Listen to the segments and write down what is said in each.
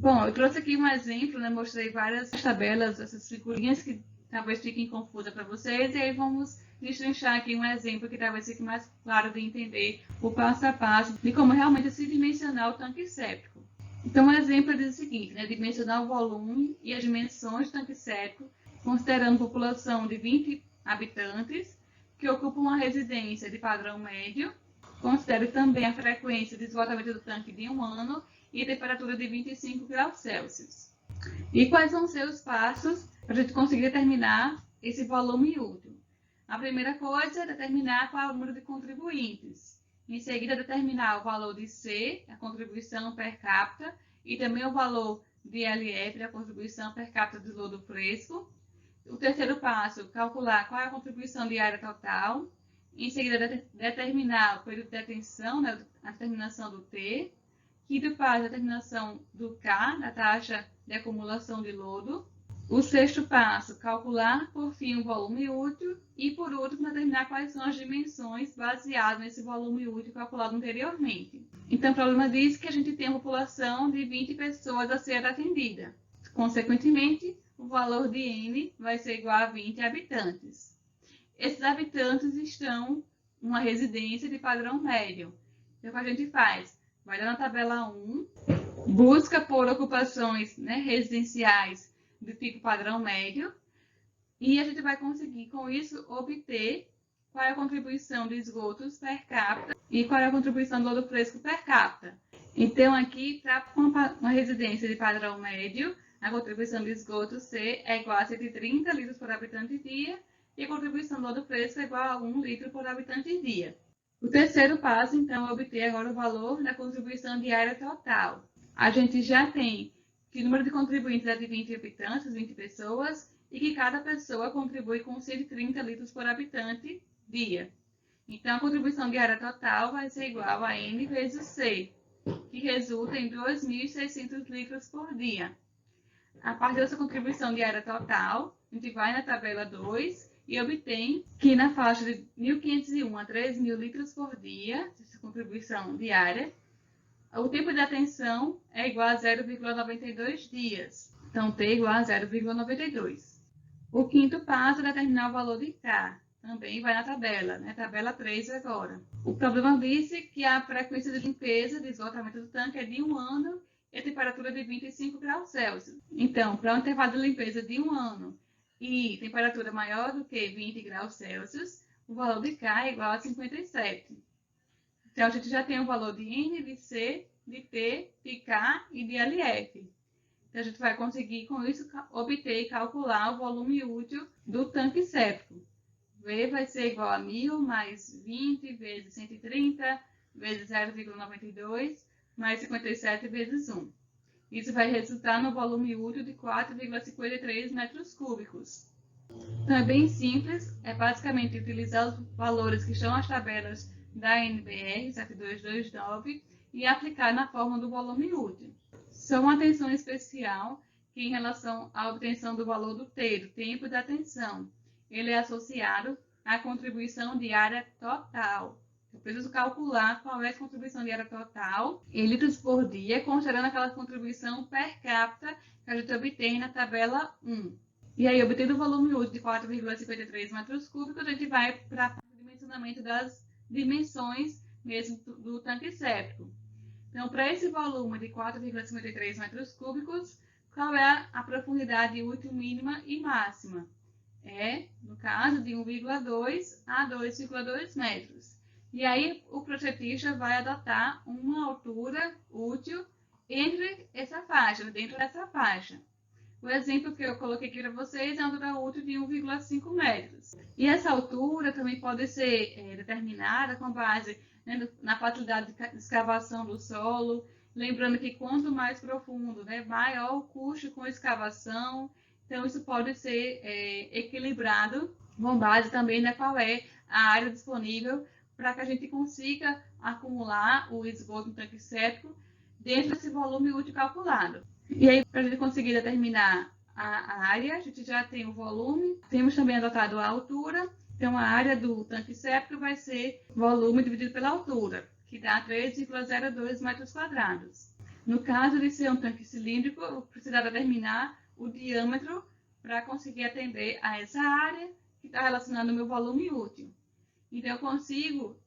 Bom, eu trouxe aqui um exemplo, né? Mostrei várias tabelas, essas figurinhas que talvez fiquem confusas para vocês, e aí vamos destrinchar aqui um exemplo que talvez fique mais claro de entender o passo a passo de como realmente se dimensionar o tanque séptico. Então, o exemplo diz o seguinte, né? Dimensionar o volume e as dimensões do tanque séptico, considerando população de 20 habitantes, que ocupam uma residência de padrão médio. Considere também a frequência de esgotamento do tanque de 1 ano e a temperatura de 25 graus Celsius. E quais vão ser os passos para a gente conseguir determinar esse volume útil? A primeira coisa é determinar qual é o número de contribuintes. Em seguida, determinar o valor de C, a contribuição per capita, e também o valor de LF, a contribuição per capita de lodo fresco. O terceiro passo, calcular qual é a contribuição diária total. Em seguida, determinar o período de detenção, né, a determinação do T. Quinto passo, determinação do K, da taxa de acumulação de lodo. O sexto passo, calcular, por fim, o volume útil. E, por último, determinar quais são as dimensões baseadas nesse volume útil calculado anteriormente. Então, o problema diz que a gente tem uma população de 20 pessoas a ser atendida. Consequentemente, o valor de N vai ser igual a 20 habitantes. Esses habitantes estão em uma residência de padrão médio. Então, o que a gente faz? Vai lá na tabela 1, busca por ocupações, né, residenciais do tipo padrão médio, e a gente vai conseguir, com isso, obter qual é a contribuição de esgotos per capita e qual é a contribuição do lodo fresco per capita. Então, aqui, para uma residência de padrão médio, a contribuição de esgoto C é igual a 130 litros por habitante dia e a contribuição do lodo fresco é igual a 1 litro por habitante dia. O terceiro passo, então, é obter agora o valor da contribuição diária total. A gente já tem que o número de contribuintes é de 20 habitantes, 20 pessoas, e que cada pessoa contribui com 130 litros por habitante dia. Então, a contribuição diária total vai ser igual a N vezes C, que resulta em 2.600 litros por dia. A partir dessa contribuição diária total, a gente vai na tabela 2 e obtém que na faixa de 1.501 a 3.000 litros por dia, essa contribuição diária, o tempo de atenção é igual a 0,92 dias. Então, T é igual a 0,92. O quinto passo é determinar o valor de K. Também vai na tabela, né? Tabela 3 agora. O problema disse que a frequência de limpeza de esgotamento do tanque é de 1 ano e a temperatura de 25 graus Celsius. Então, para um intervalo de limpeza de 1 ano e temperatura maior do que 20 graus Celsius, o valor de K é igual a 57. Então, a gente já tem o valor de N, de C, de T, de K e de LF. Então, a gente vai conseguir, com isso, obter e calcular o volume útil do tanque séptico. V vai ser igual a 1.000 mais 20 vezes 130 vezes 0,92 mais 57 vezes 1. Isso vai resultar no volume útil de 4,53 metros cúbicos. Então, é bem simples, é basicamente utilizar os valores que estão nas tabelas da NBR 7229 e aplicar na forma do volume útil. Só uma atenção especial que em relação à obtenção do valor do T, do tempo da atenção, ele é associado à contribuição diária total. Eu preciso calcular qual é a contribuição diária total em litros por dia, considerando aquela contribuição per capita que a gente obtém na tabela 1. E aí, obtendo o volume útil de 4,53 metros cúbicos, a gente vai para a parte de dimensionamento das dimensões mesmo do tanque séptico. Então, para esse volume de 4,53 metros cúbicos, qual é a profundidade útil mínima e máxima? É, no caso, de 1,2 a 2,2 metros. E aí, o projetista vai adotar uma altura útil entre essa faixa, dentro dessa faixa. O exemplo que eu coloquei aqui para vocês é a altura útil de 1,5 metros. E essa altura também pode ser determinada com base, né, na facilidade de escavação do solo. Lembrando que quanto mais profundo, né, maior o custo com escavação. Então, isso pode ser equilibrado com base também na qual é a área disponível para que a gente consiga acumular o esgoto no tanque séptico dentro desse volume útil calculado. E aí, para a gente conseguir determinar a área, a gente já tem o volume, temos também adotado a altura. Então, a área do tanque séptico vai ser volume dividido pela altura, que dá 3,02 metros quadrados. No caso de ser um tanque cilíndrico, eu vou precisar determinar o diâmetro para conseguir atender a essa área que está relacionada ao meu volume útil. Então, eu consigo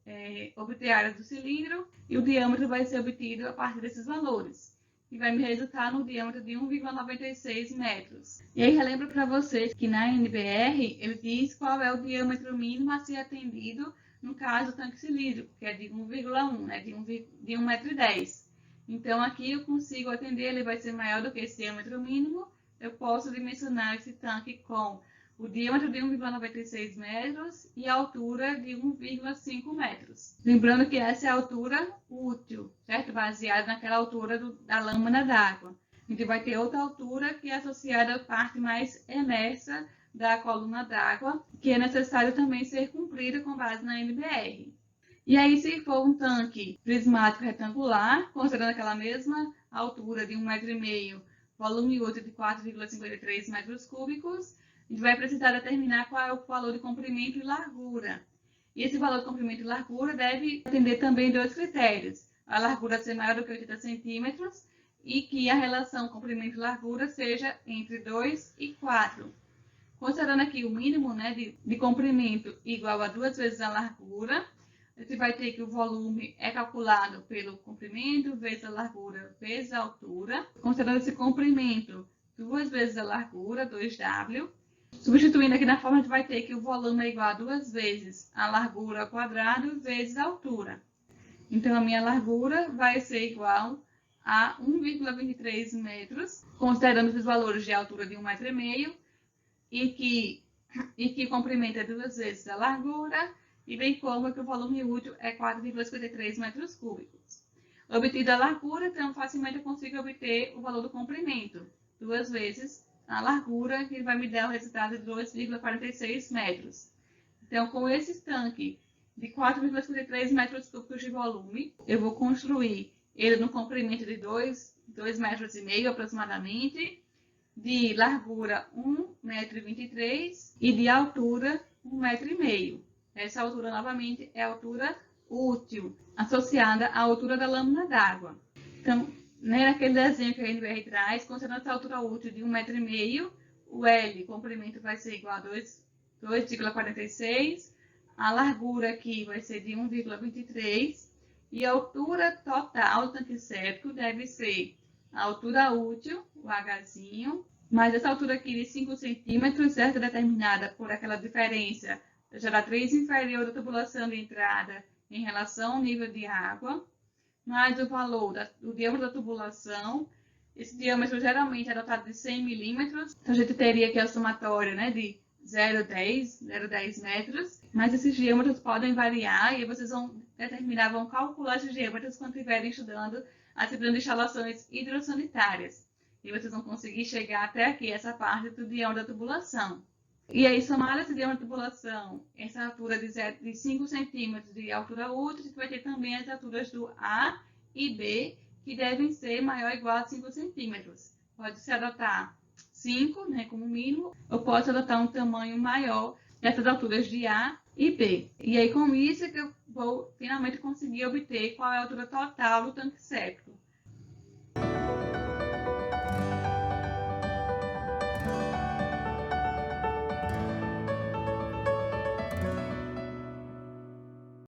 obter a área do cilindro e o diâmetro vai ser obtido a partir desses valores, que vai me resultar no diâmetro de 1,96 metros. E aí, relembro para vocês que na NBR ele diz qual é o diâmetro mínimo a ser atendido no caso do tanque cilíndrico, que é de 1,1, né, de 1,10 m. Então, aqui eu consigo atender, ele vai ser maior do que esse diâmetro mínimo. Eu posso dimensionar esse tanque com o diâmetro de 1,96 metros e a altura de 1,5 metros. Lembrando que essa é a altura útil, certo? Baseada naquela altura da lâmina d'água. A gente vai ter outra altura que é associada à parte mais emersa da coluna d'água, que é necessário também ser cumprida com base na NBR. E aí, se for um tanque prismático retangular, considerando aquela mesma altura de 1,5 m, volume útil de 4,53 metros cúbicos, a gente vai precisar determinar qual é o valor de comprimento e largura. E esse valor de comprimento e largura deve atender também dois critérios. A largura ser maior do que 80 centímetros e que a relação comprimento e largura seja entre 2 e 4. Considerando aqui o mínimo, né, de comprimento igual a 2 vezes a largura, a gente vai ter que o volume é calculado pelo comprimento vezes a largura vezes a altura. Considerando esse comprimento 2 vezes a largura, 2W. Substituindo aqui na forma, a gente vai ter que o volume é igual a 2 vezes a largura ao quadrado vezes a altura. Então, a minha largura vai ser igual a 1,23 metros, considerando os valores de altura de 1,5 m e que o comprimento é 2 vezes a largura, e bem como que o volume útil é 4,53 metros cúbicos. Obtida a largura, então facilmente eu consigo obter o valor do comprimento, 2 vezes a largura, que vai me dar o resultado de 2,46 metros. Então, com esse tanque de 4,53 metros cúbicos de volume, eu vou construir ele no comprimento de 2,5 metros aproximadamente, de largura 1,23 m e de altura 1,5 m. Essa altura, novamente, é a altura útil, associada à altura da lâmina d'água. Então, naquele desenho que a NBR traz, considerando essa altura útil de 1,5 m, o L, comprimento, vai ser igual a 2,46, a largura aqui vai ser de 1,23 e a altura total do tanque séptico deve ser a altura útil, o Hzinho, mas essa altura aqui de 5 centímetros, certo? Determinada por aquela diferença da geratriz inferior da tubulação de entrada em relação ao nível de água, mais o valor do diâmetro da tubulação. Esse diâmetro geralmente é dotado de 100 milímetros, então a gente teria aqui a somatória, né, de 0,10 metros, mas esses diâmetros podem variar e vocês vão determinar, vão calcular esses diâmetros quando estiverem estudando a disciplina de instalações hidrossanitárias. E vocês vão conseguir chegar até aqui, essa parte do diâmetro da tubulação. E aí, somar esse diâmetro da tubulação, essa altura de 5 centímetros de altura útil, a gente vai ter também as alturas do A e B, que devem ser maior ou igual a 5 centímetros. Pode-se adotar 5, né, como mínimo, ou pode adotar um tamanho maior dessas alturas de A e B. E aí, com isso, é que eu vou finalmente conseguir obter qual é a altura total do tanque séptico.